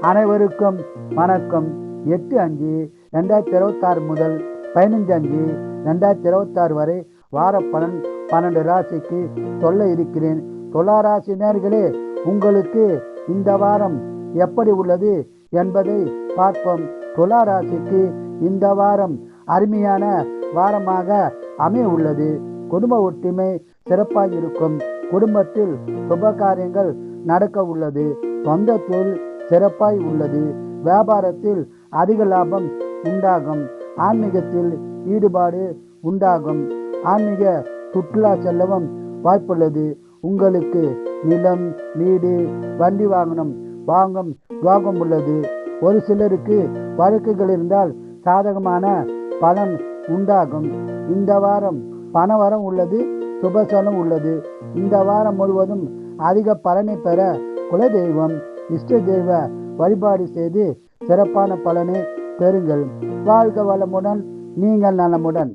அனைவருக்கும் வணக்கம். 8/5/2026 முதல் 15/5/2026 வரை வார பலன் 12 ராசிக்கு சொல்ல இருக்கிறேன். துலா ராசி நேயர்களே, உங்களுக்கு இந்த வாரம் எப்படி உள்ளது என்பதை பார்ப்போம். துலா ராசிக்கு இந்த வாரம் அருமையான வாரமாக அமைய உள்ளது. குடும்ப ஒற்றுமை சிறப்பாக இருக்கும். குடும்பத்தில் சுபகாரியங்கள் நடக்க உள்ளது. சொந்த தொழில் சிறப்பாய் உள்ளது. வியாபாரத்தில் அதிக லாபம் உண்டாகும். ஆன்மீகத்தில் ஈடுபாடு உண்டாகும். ஆன்மீக சுற்றுலா செல்லவும் வாய்ப்புள்ளது. உங்களுக்கு நிலம், வீடு, வண்டி வாங்கும் யோகம் உள்ளது. ஒரு சிலருக்கு வழக்குகள் இருந்தால் சாதகமான பலன் உண்டாகும். இந்த வாரம் பணவரம் உள்ளது. சுபசலம் உள்ளது. இந்த வாரம் முழுவதும் அதிக பலனை பெற குலதெய்வம், இஷ்ட தெய்வ வழிபாடு செய்து சிறப்பான பலனை பெறுங்கள். வாழ்க வளமுடன், நீங்கள் நலமுடன்.